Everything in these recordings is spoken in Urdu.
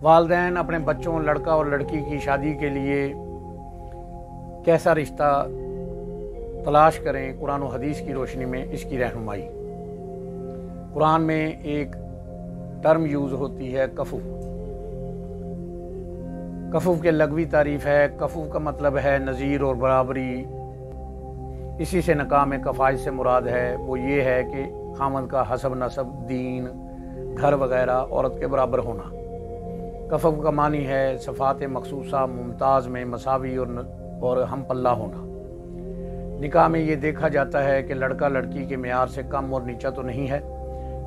والدین اپنے بچوں لڑکا اور لڑکی کی شادی کے لیے کیسا رشتہ تلاش کریں، قرآن و حدیث کی روشنی میں اس کی رہنمائی۔ قرآن میں ایک ٹرم یوز ہوتی ہے کفو۔ کفو کے لغوی تعریف ہے، کفو کا مطلب ہے نظیر اور برابری۔ اسی سے نکاح میں کفایت سے مراد ہے وہ یہ ہے کہ خامد کا حسب نسب، دین، گھر وغیرہ عورت کے برابر ہونا۔ کفو کا معنی ہے صفات مخصوصہ ممتاز میں مساوی اور ہم پلہ ہونا۔ نکاح میں یہ دیکھا جاتا ہے کہ لڑکا لڑکی کے معیار سے کم اور نیچا تو نہیں ہے،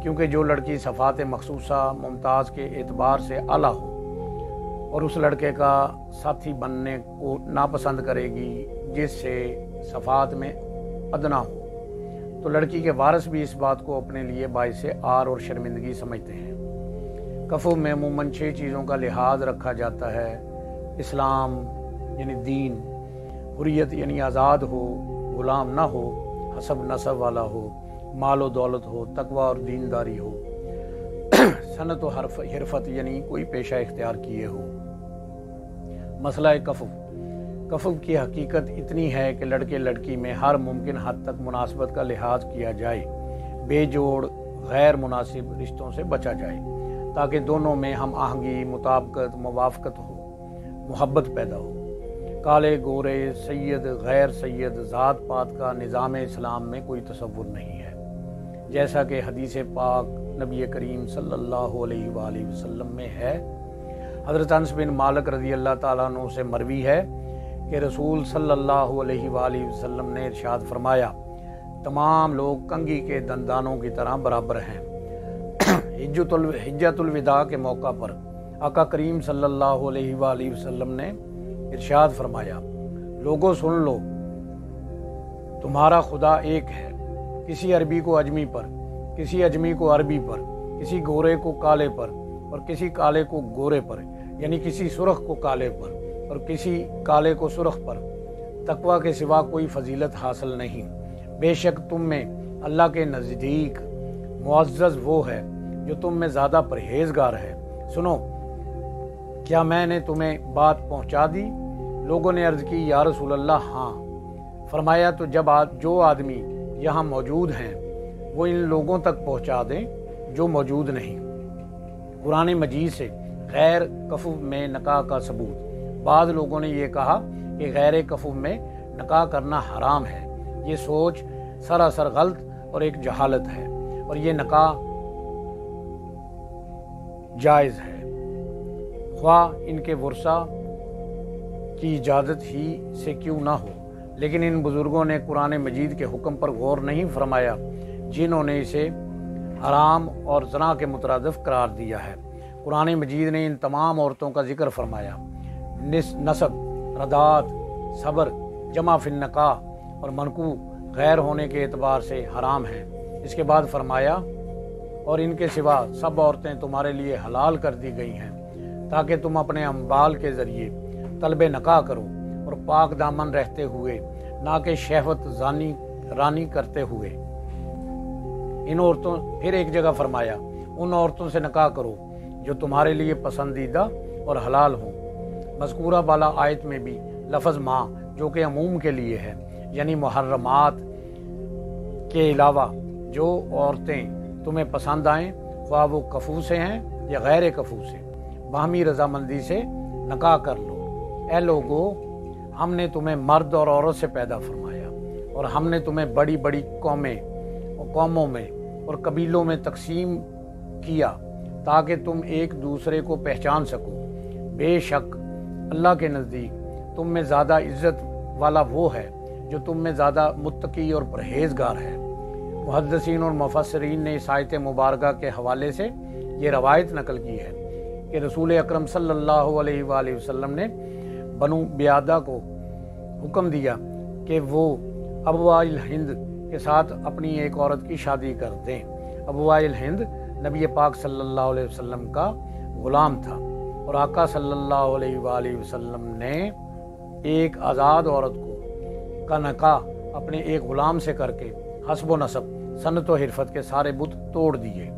کیونکہ جو لڑکی صفات مخصوصہ ممتاز کے اعتبار سے اعلیٰ ہو اور اس لڑکے کا ساتھی بننے کو ناپسند کرے گی جس سے صفات میں ادنا ہو، تو لڑکی کے وارث بھی اس بات کو اپنے لیے باعث عار اور شرمندگی سمجھتے ہیں۔ کفو میں عموماً 6 چیزوں کا لحاظ رکھا جاتا ہے: اسلام یعنی دین، حریت یعنی آزاد ہو، غلام نہ ہو، حسب نسب والا ہو، مال و دولت ہو، تقوی اور دینداری ہو، صنعت و حرفت یعنی کوئی پیشہ اختیار کیے ہو۔ مسئلہ کفو کی حقیقت اتنی ہے کہ لڑکے لڑکی میں ہر ممکن حد تک مناسبت کا لحاظ کیا جائے، بے جوڑ غیر مناسب رشتوں سے بچا جائے، تاکہ دونوں میں ہم آہنگی، مطابقت، موافقت ہو، محبت پیدا ہو۔ کالے گورے، سید غیر سید، ذات پات کا نظام اسلام میں کوئی تصور نہیں ہے، جیسا کہ حدیث پاک نبی کریم صلی اللہ علیہ وآلہ وسلم میں ہے۔ حضرت انس بن مالک رضی اللہ تعالیٰ عنہ سے مروی ہے کہ رسول صلی اللہ علیہ وآلہ وسلم نے ارشاد فرمایا، تمام لوگ کنگھی کے دندانوں کی طرح برابر ہیں۔ حجۃ الوداع کے موقع پر آقا کریم صلی اللہ علیہ وآلہ وسلم نے ارشاد فرمایا، لوگوں سن لو، تمہارا خدا ایک ہے۔ کسی عربی کو اجمی پر، کسی اجمی کو عربی پر، کسی گورے کو کالے پر اور کسی کالے کو گورے پر، یعنی کسی سرخ کو کالے پر اور کسی کالے کو سرخ پر تقوی کے سوا کوئی فضیلت حاصل نہیں۔ بے شک تم میں اللہ کے نزدیک معزز وہ ہے جو تم میں زیادہ پرہیزگار ہے۔ سنو، کیا میں نے تمہیں بات پہنچا دی؟ لوگوں نے عرض کی، یا رسول اللہ ہاں۔ فرمایا، تو جب جو آدمی یہاں موجود ہیں وہ ان لوگوں تک پہنچا دیں جو موجود نہیں۔ قرآن مجید سے غیر کفو میں نکاح کا ثبوت۔ بعض لوگوں نے یہ کہا کہ غیر کفو میں نکاح کرنا حرام ہے۔ یہ سوچ سراسر غلط اور ایک جہالت ہے، اور یہ نکاح جائز ہے، خواہ ان کے ورثہ کی اجازت ہی سے کیوں نہ ہو۔ لیکن ان بزرگوں نے قرآن مجید کے حکم پر غور نہیں فرمایا، جنہوں نے اسے حرام اور زنا کے مترادف قرار دیا ہے۔ قرآن مجید نے ان تمام عورتوں کا ذکر فرمایا، نسب، ردات، صبر، جمع فی النکاح اور منکوح غیر ہونے کے اعتبار سے حرام ہیں۔ اس کے بعد فرمایا، اور ان کے سوا سب عورتیں تمہارے لیے حلال کر دی گئی ہیں، تاکہ تم اپنے اموال کے ذریعے طلب نکاح کرو اور پاک دامن رہتے ہوئے، نہ کہ شہوت زانی رانی کرتے ہوئے۔ ان عورتوں پھر ایک جگہ فرمایا، ان عورتوں سے نکاح کرو جو تمہارے لیے پسندیدہ اور حلال ہوں۔ مذکورہ بالا آیت میں بھی لفظ ماں، جو کہ عموم کے لیے ہے، یعنی محرمات کے علاوہ جو عورتیں تمہیں پسند آئیں، خواہ وہ کفو سے ہیں یا غیر کفو سے، باہمی رضامندی سے نکاح کر لو۔ اے لوگو، ہم نے تمہیں مرد اور عورت سے پیدا فرمایا، اور ہم نے تمہیں بڑی بڑی قوموں میں اور قبیلوں میں تقسیم کیا تاکہ تم ایک دوسرے کو پہچان سکو۔ بے شک اللہ کے نزدیک تم میں زیادہ عزت والا وہ ہے جو تم میں زیادہ متقی اور پرہیزگار ہے۔ محدثین اور مفسرین نے اس آیت مبارکہ کے حوالے سے یہ روایت نقل کی ہے کہ رسول اکرم صلی اللہ علیہ وآلہ وسلم نے بنو بیادہ کو حکم دیا کہ وہ ابوائل ہند کے ساتھ اپنی ایک عورت کی شادی کر دیں۔ ابوائل ہند نبی پاک صلی اللہ علیہ وسلم کا غلام تھا، اور آقا صلی اللہ علیہ وآلہ وسلم نے ایک آزاد عورت کا نکاح اپنے ایک غلام سے کر کے حسب و نسب، صنعت و حرفت کے سارے بت توڑ دیے۔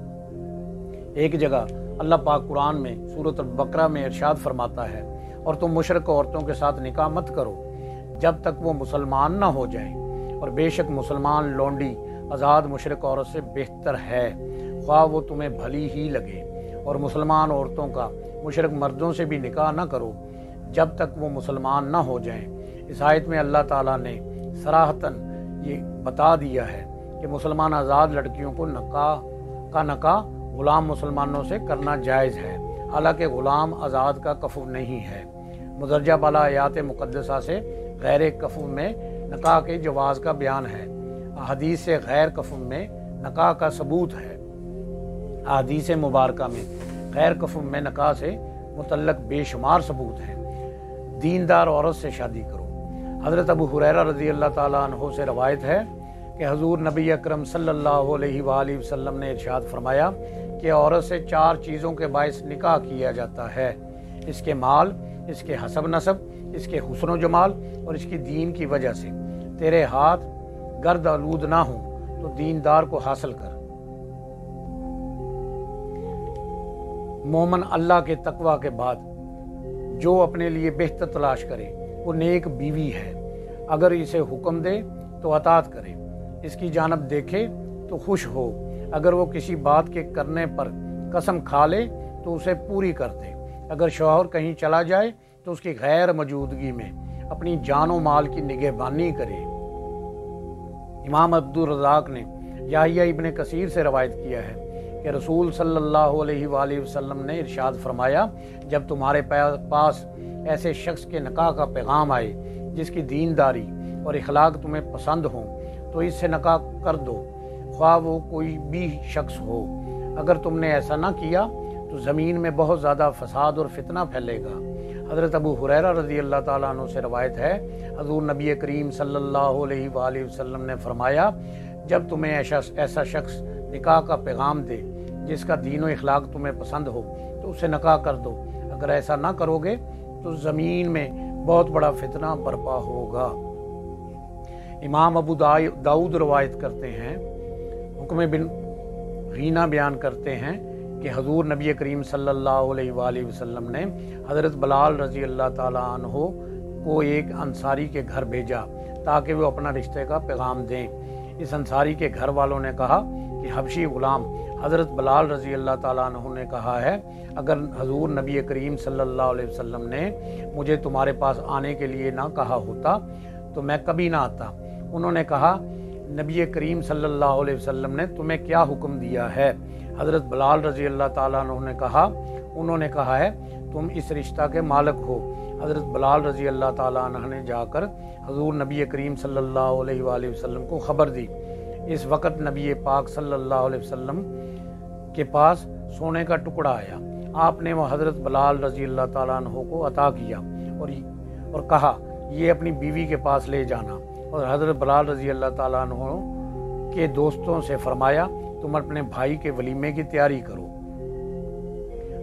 ایک جگہ اللہ پاک قرآن میں سورۃ البقرہ میں ارشاد فرماتا ہے، اور تم مشرک عورتوں کے ساتھ نکاح مت کرو جب تک وہ مسلمان نہ ہو جائیں، اور بے شک مسلمان لونڈی آزاد مشرک عورت سے بہتر ہے، خواہ وہ تمہیں بھلی ہی لگے، اور مسلمان عورتوں کا مشرک مردوں سے بھی نکاح نہ کرو جب تک وہ مسلمان نہ ہو جائیں۔ اس آیت میں اللہ تعالیٰ نے صراحتاً یہ بتا دیا ہے کہ مسلمان آزاد لڑکیوں کو نکاح غلام مسلمانوں سے کرنا جائز ہے، حالانکہ غلام آزاد کا کفو نہیں ہے۔ مدرجہ بالا آیات مقدسہ سے غیر کفو میں نکاح کے جواز کا بیان ہے، احادیث سے غیر کفو میں نکاح کا ثبوت ہے۔ احادیث مبارکہ میں غیر کفو میں نکاح سے متعلق بے شمار ثبوت ہیں۔ دیندار عورت سے شادی کرو۔ حضرت ابو ہریرہ رضی اللہ تعالیٰ عنہ سے روایت ہے کہ حضور نبی اکرم صلی اللہ علیہ وآلہ وسلم نے ارشاد فرمایا کہ عورت سے 4 چیزوں کے باعث نکاح کیا جاتا ہے: اس کے مال، اس کے حسب نسب، اس کے حسن و جمال، اور اس کی دین کی وجہ سے۔ تیرے ہاتھ گرد آلود نہ ہوں تو دیندار کو حاصل کر۔ مومن اللہ کے تقوی کے بعد جو اپنے لیے بہتر تلاش کرے وہ نیک بیوی ہے، اگر اسے حکم دے تو اطاعت کرے، اس کی جانب دیکھے تو خوش ہو، اگر وہ کسی بات کے کرنے پر قسم کھا لے تو اسے پوری کر دے، اگر شوہر کہیں چلا جائے تو اس کی غیر موجودگی میں اپنی جان و مال کی نگہبانی کرے۔ امام عبدالرزاق نے یحییٰ ابن کثیر سے روایت کیا ہے کہ رسول صلی اللہ علیہ وآلہ وسلم نے ارشاد فرمایا، جب تمہارے پاس ایسے شخص کے نکاح کا پیغام آئے جس کی دینداری اور اخلاق تمہیں پسند ہوں تو اس سے نکاح کر دو، خواہ وہ کوئی بھی شخص ہو۔ اگر تم نے ایسا نہ کیا تو زمین میں بہت زیادہ فساد اور فتنہ پھیلے گا۔ حضرت ابو ہریرہ رضی اللہ تعالیٰ عنہ سے روایت ہے، حضور نبی کریم صلی اللہ علیہ وآلہ وسلم نے فرمایا، جب تمہیں ایسا شخص نکاح کا پیغام دے جس کا دین و اخلاق تمہیں پسند ہو تو اسے نکاح کر دو، اگر ایسا نہ کرو گے تو زمین میں بہت بڑا فتنہ برپا ہوگا۔ امام ابو داؤد روایت کرتے ہیں، حکم بن غینہ بیان کرتے ہیں کہ حضور نبی کریم صلی اللہ علیہ وآلہ وسلم نے حضرت بلال رضی اللہ تعالیٰ عنہ کو ایک انصاری کے گھر بھیجا تاکہ وہ اپنا رشتے کا پیغام دیں۔ اس انصاری کے گھر والوں نے کہا کہ حبشی غلام حضرت بلال رضی اللہ تعالیٰ عنہ نے کہا ہے، اگر حضور نبی کریم صلی اللہ علیہ وسلم نے مجھے تمہارے پاس آنے کے لیے نہ کہا ہوتا تو میں کبھی نہ آتا۔ انہوں نے کہا، نبی کریم صلی اللہ علیہ وسلم نے تمہیں کیا حکم دیا ہے؟ حضرت بلال رضی اللہ تعالیٰ عنہ نے کہا، انہوں نے کہا ہے تم اس رشتہ کے مالک ہو۔ حضرت بلال رضی اللہ تعالیٰ عنہ نے جا کر حضور نبی کریم صلی اللہ علیہ وآلہ وسلم کو خبر دی۔ اس وقت نبی پاک صلی اللہ علیہ وسلم کے پاس سونے کا ٹکڑا آیا، آپ نے وہ حضرت بلال رضی اللہ تعالیٰ عنہ کو عطا کیا اور کہا، یہ اپنی بیوی کے پاس لے جانا، اور حضرت بلال رضی اللہ تعالیٰ عنہ کے دوستوں سے فرمایا، تم اپنے بھائی کے ولیمے کی تیاری کرو۔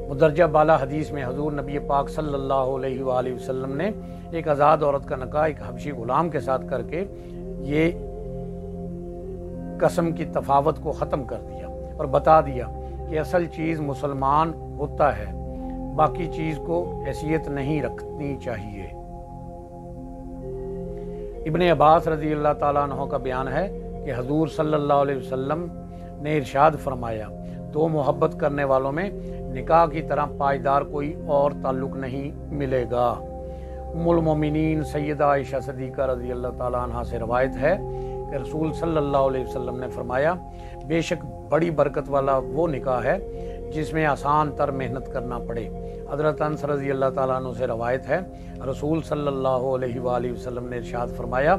مدرجہ بالا حدیث میں حضور نبی پاک صلی اللہ علیہ وآلہ وسلم نے ایک آزاد عورت کا نکاح ایک حبشی غلام کے ساتھ کر کے یہ قسم کی تفاوت کو ختم کر دیا اور بتا دیا کہ اصل چیز مسلمان ہوتا ہے، باقی چیز کو حیثیت نہیں رکھنی چاہیے۔ ابن عباس رضی اللہ تعالیٰ عنہ کا بیان ہے کہ حضور صلی اللہ علیہ وسلم نے ارشاد فرمایا، دو محبت کرنے والوں میں نکاح کی طرح پائیدار کوئی اور تعلق نہیں ملے گا۔ ام المومنین سیدہ عائشہ صدیقہ رضی اللہ تعالیٰ عنہ سے روایت ہے کہ رسول صلی اللہ علیہ وسلم نے فرمایا، بے شک بڑی برکت والا وہ نکاح ہے جس میں آسان تر محنت کرنا پڑے۔ حضرت انس رضی اللہ تعالیٰ عنہ سے روایت ہے، رسول صلی اللہ علیہ وآلہ وسلم نے ارشاد فرمایا،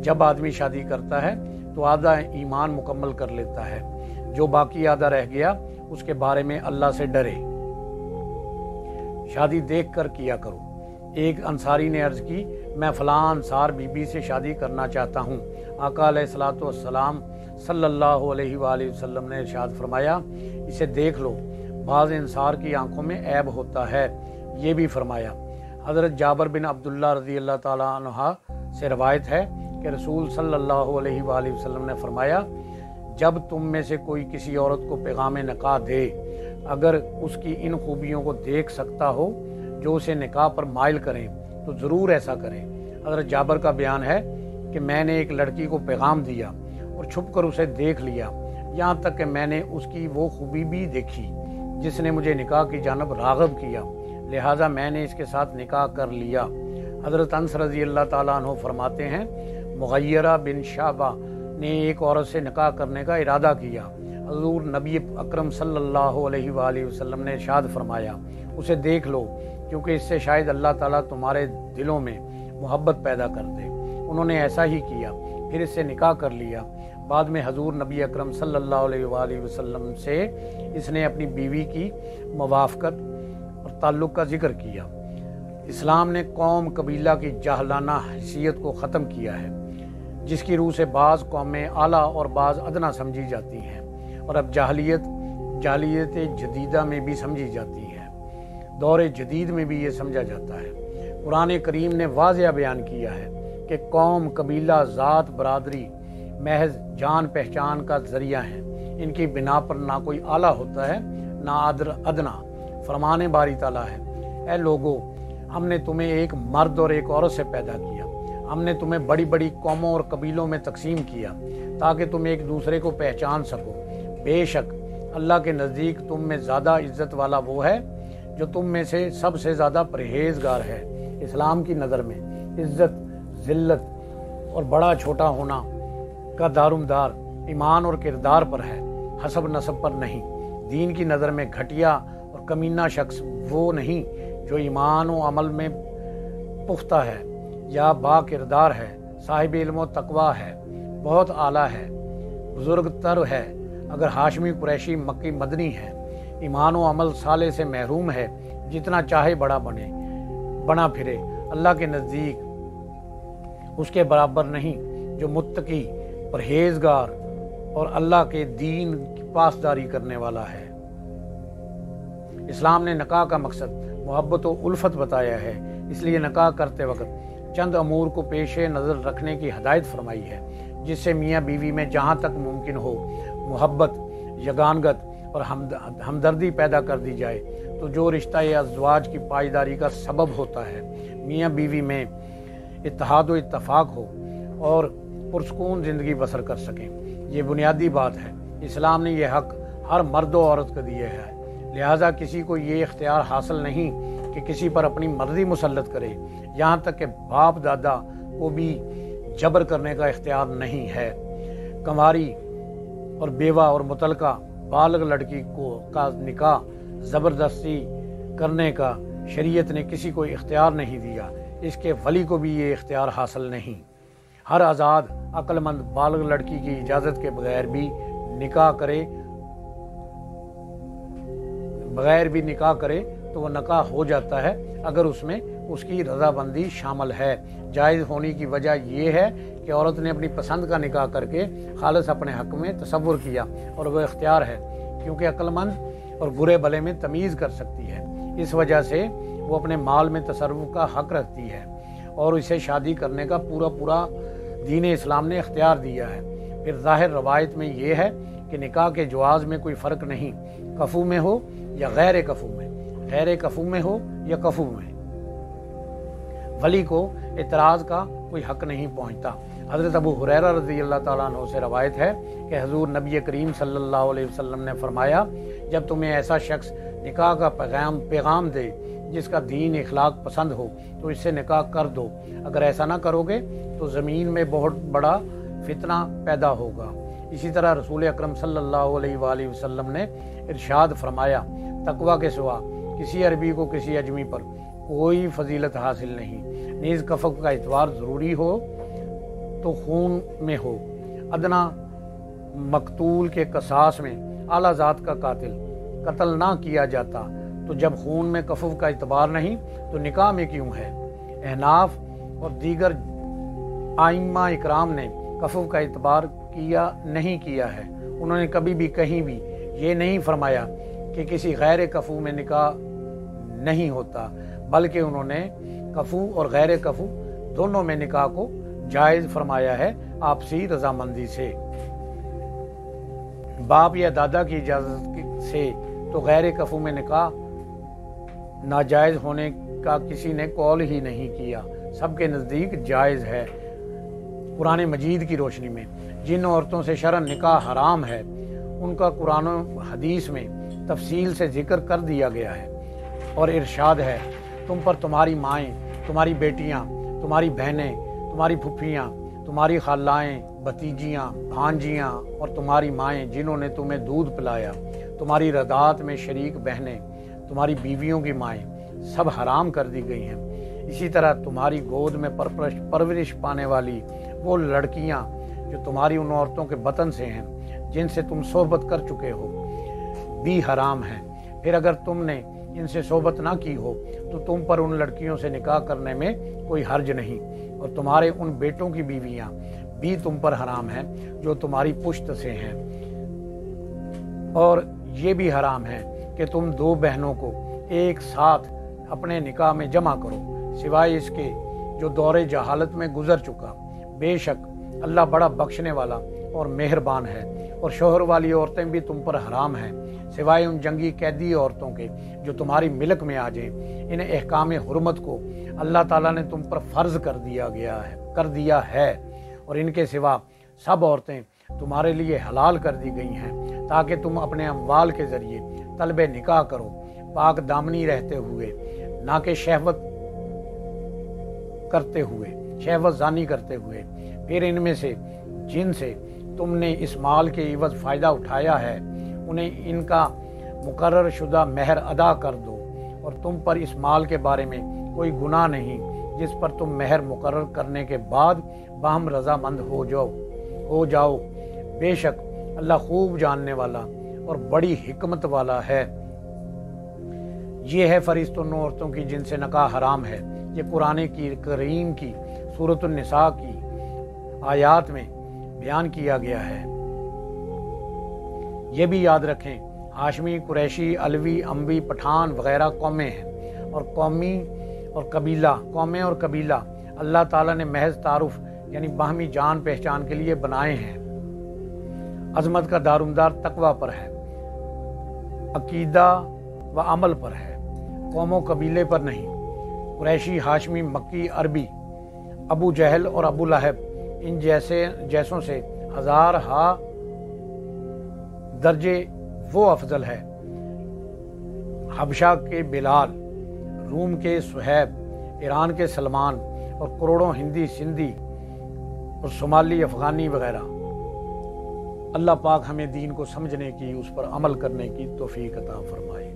جب آدمی شادی کرتا ہے تو آدھا ایمان مکمل کر لیتا ہے، جو باقی آدھا رہ گیا اس کے بارے میں اللہ سے ڈرے، شادی دیکھ کر کیا کرو۔ ایک انصاری نے عرض کی، میں فلاں انصار بی بی سے شادی کرنا چاہتا ہوں۔ آقا علیہ الصلوۃ والسلام صلی اللہ علیہ وآلہ وسلم نے ارشاد فرمایا، اسے دیکھ لو، بعض انصار کی آنکھوں میں عیب ہوتا ہے۔ یہ بھی فرمایا۔ حضرت جابر بن عبداللہ رضی اللہ تعالیٰ عنہ سے روایت ہے کہ رسول صلی اللہ علیہ وآلہ وسلم نے فرمایا، جب تم میں سے کوئی کسی عورت کو پیغام نکاح دے اگر اس کی ان خوبیوں کو دیکھ سکتا ہو جو اسے نکاح پر مائل کریں تو ضرور ایسا کریں۔ حضرت جابر کا بیان ہے کہ میں نے ایک لڑکی کو پیغام دیا اور چھپ کر اسے دیکھ لیا، یہاں تک کہ میں نے اس کی وہ خوبی بھی دیکھی جس نے مجھے نکاح کی جانب راغب کیا، لہٰذا میں نے اس کے ساتھ نکاح کر لیا۔ حضرت انس رضی اللہ تعالیٰ عنہ فرماتے ہیں مغیرہ بن شعبہ نے ایک عورت سے نکاح کرنے کا ارادہ کیا۔ حضور نبی اکرم صلی اللہ علیہ وآلہ وسلم نے ارشاد فرمایا اسے دیکھ لو کیونکہ اس سے شاید اللہ تعالیٰ تمہارے دلوں میں محبت پیدا کر دے۔ انہوں نے ایسا ہی کیا، پھر اس سے نکاح کر لیا۔ بعد میں حضور نبی اکرم صلی اللہ علیہ وآلہ وسلم سے اس نے اپنی بیوی کی موافقت اور تعلق کا ذکر کیا۔ اسلام نے قوم قبیلہ کی جاہلانہ حیثیت کو ختم کیا ہے، جس کی روح سے بعض قومیں اعلیٰ اور بعض ادنا سمجھی جاتی ہیں، اور اب جاہلیت جدیدہ میں بھی سمجھی جاتی ہے، دور جدید میں بھی یہ سمجھا جاتا ہے۔ قرآن کریم نے واضح بیان کیا ہے کہ قوم قبیلہ ذات برادری محض جان پہچان کا ذریعہ ہیں، ان کی بنا پر نہ کوئی اعلیٰ ہوتا ہے نہ ادنا۔ فرمان باری تعالیٰ ہے اے لوگو ہم نے تمہیں ایک مرد اور ایک عورت سے پیدا کیا، ہم نے تمہیں بڑی بڑی قوموں اور قبیلوں میں تقسیم کیا تاکہ تم ایک دوسرے کو پہچان سکو۔ بے شک اللہ کے نزدیک تم میں زیادہ عزت والا وہ ہے جو تم میں سے سب سے زیادہ پرہیزگار ہے۔ اسلام کی نظر میں عزت، ذلت اور بڑا چھوٹا ہونا کا دارومدار ایمان اور کردار پر ہے، حسب نسب پر نہیں۔ دین کی نظر میں گھٹیا اور کمینہ شخص وہ نہیں جو ایمان و عمل میں پختہ ہے یا با کردار ہے، صاحب علم و تقوی ہے، بہت اعلیٰ ہے، بزرگ تر ہے، اگر ہاشمی قریشی مکی مدنی ہے، ایمان و عمل صالح سے محروم ہے، جتنا چاہے بڑا بنا پھرے، اللہ کے نزدیک اس کے برابر نہیں جو متقی، پرہیزگار اور اللہ کے دین کی پاسداری کرنے والا ہے۔ اسلام نے نکاح کا مقصد محبت و الفت بتایا ہے، اس لیے نکاح کرتے وقت چند امور کو پیش نظر رکھنے کی ہدایت فرمائی ہے، جس سے میاں بیوی میں جہاں تک ممکن ہو محبت، یگانگت اور ہمدردی پیدا کر دی جائے، تو جو رشتہ ازواج کی پائیداری کا سبب ہوتا ہے، میاں بیوی میں اتحاد و اتفاق ہو اور پرسکون زندگی بسر کر سکیں، یہ بنیادی بات ہے۔ اسلام نے یہ حق ہر مرد و عورت کو دیے ہے، لہٰذا کسی کو یہ اختیار حاصل نہیں کہ کسی پر اپنی مرضی مسلط کرے، یہاں تک کہ باپ دادا کو بھی جبر کرنے کا اختیار نہیں ہے۔ کنواری اور بیوہ اور متعلقہ بالغ لڑکی کا نکاح زبردستی کرنے کا شریعت نے کسی کو اختیار نہیں دیا، اس کے ولی کو بھی یہ اختیار حاصل نہیں۔ ہر آزاد عقل مند بالغ لڑکی کی اجازت کے بغیر بھی نکاح کرے تو وہ نکاح ہو جاتا ہے اگر اس میں اس کی رضامندی شامل ہے۔ جائز ہونے کی وجہ یہ ہے کہ عورت نے اپنی پسند کا نکاح کر کے خالص اپنے حق میں تصور کیا، اور وہ اختیار ہے کیونکہ عقل مند اور برے بھلے میں تمیز کر سکتی ہے، اس وجہ سے وہ اپنے مال میں تصرف کا حق رکھتی ہے، اور اسے شادی کرنے کا پورا دین اسلام نے اختیار دیا ہے۔ پھر ظاہر روایت میں یہ ہے کہ نکاح کے جواز میں کوئی فرق نہیں، کفو میں ہو یا غیر کفو میں، غیر کفو میں ہو یا کفو میں، ولی کو اعتراض کا کوئی حق نہیں پہنچتا۔ حضرت ابو ہریرہ رضی اللہ تعالیٰ عنہ سے روایت ہے کہ حضور نبی کریم صلی اللہ علیہ وسلم نے فرمایا جب تمہیں ایسا شخص نکاح کا پیغام دے جس کا دین اخلاق پسند ہو تو اس سے نکاح کر دو، اگر ایسا نہ کرو گے تو زمین میں بہت بڑا فتنہ پیدا ہوگا۔ اسی طرح رسول اکرم صلی اللہ علیہ وآلہ وسلم نے ارشاد فرمایا تقوی کے سوا کسی عربی کو کسی اجمی پر کوئی فضیلت حاصل نہیں، نیز کفن کا اعتبار ضروری ہو تو خون میں ہو، ادنا مقتول کے قصاص میں اعلیٰ ذات کا قتل نہ کیا جاتا، تو جب خون میں کفن کا اعتبار نہیں تو نکاح میں کیوں ہے؟ احناف اور دیگر ائمہ اکرام نے کفن کا اعتبار نہیں کیا ہے، انہوں نے کبھی بھی کہیں بھی یہ نہیں فرمایا کہ کسی غیر کفو میں نکاح نہیں ہوتا، بلکہ انہوں نے کفو اور غیر کفو دونوں میں نکاح کو جائز فرمایا ہے آپسی رضامندی سے۔ باپ یا دادا کی اجازت سے تو غیر کفو میں نکاح ناجائز ہونے کا کسی نے قول ہی نہیں کیا، سب کے نزدیک جائز ہے۔ قرآن مجید کی روشنی میں جن عورتوں سے شرعاً نکاح حرام ہے ان کا قرآن و حدیث میں تفصیل سے ذکر کر دیا گیا ہے، اور ارشاد ہے تم پر تمہاری مائیں، تمہاری بیٹیاں، تمہاری بہنیں، تمہاری پھپھیاں، تمہاری خالائیں، بھتیجیاں، بھانجیاں اور تمہاری مائیں جنہوں نے تمہیں دودھ پلایا، تمہاری رضاعت میں شریک بہنیں، تمہاری بیویوں کی مائیں سب حرام کر دی گئی ہیں۔ اسی طرح تمہاری گود میں پرورش پانے والی وہ لڑکیاں جو تمہاری ان عورتوں کے بطن سے ہیں جن سے تم صحبت کر چکے ہو بھی حرام ہیں۔ پھر اگر تم نے ان سے صحبت نہ کی ہو تو تم پر ان لڑکیوں سے نکاح کرنے میں کوئی حرج نہیں، اور تمہارے ان بیٹوں کی بیویاں بھی تم پر حرام ہیں جو تمہاری پشت سے ہیں، اور یہ بھی حرام ہے کہ تم دو بہنوں کو ایک ساتھ اپنے نکاح میں جمع کرو سوائے اس کے جو دور جہالت میں گزر چکا۔ بے شک اللہ بڑا بخشنے والا اور مہربان ہے، اور شوہر والی عورتیں بھی تم پر حرام ہیں سوائے ان جنگی قیدی عورتوں کے جو تمہاری ملک میں آ جائیں۔ ان احکام حرمت کو اللہ تعالیٰ نے تم پر فرض کر دیا ہے، اور ان کے سوا سب عورتیں تمہارے لیے حلال کر دی گئی ہیں تاکہ تم اپنے اموال کے ذریعے طلب نکاح کرو، پاک دامنی رہتے ہوئے، نہ کہ شہوت زانی کرتے ہوئے۔ پھر ان میں سے جن سے تم نے اس مال کے عوض فائدہ اٹھایا ہے انہیں ان کا مقرر شدہ مہر ادا کر دو، اور تم پر اس مال کے بارے میں کوئی گناہ نہیں جس پر تم مہر مقرر کرنے کے بعد باہم رضامند ہو جاؤ۔ بے شک اللہ خوب جاننے والا اور بڑی حکمت والا ہے۔ یہ ہے فریضہ ان عورتوں کی جن سے نکاح حرام ہے۔ یہ قرآن کریم کی سورۃ النساء کی آیات میں بیان کیا گیا ہے۔ یہ بھی یاد رکھیں ہاشمی، قریشی، علوی، اموی، پٹھان وغیرہ قومیں ہیں، اور قومیں اور قبیلہ اللہ تعالیٰ نے محض تعارف یعنی باہمی جان پہچان کے لیے بنائے ہیں۔ عظمت کا دارومدار تقوی پر ہے، عقیدہ و عمل پر ہے، قوم و قبیلے پر نہیں۔ قریشی، ہاشمی، مکی، عربی، ابو جہل اور ابو لہب ان جیسوں سے ہزارہا درجے وہ افضل ہے۔ حبشہ کے بلال، روم کے صہیب، ایران کے سلمان، اور کروڑوں ہندی، سندھی اور صومالی، افغانی وغیرہ۔ اللہ پاک ہمیں دین کو سمجھنے کی، اس پر عمل کرنے کی توفیق عطا فرمائے۔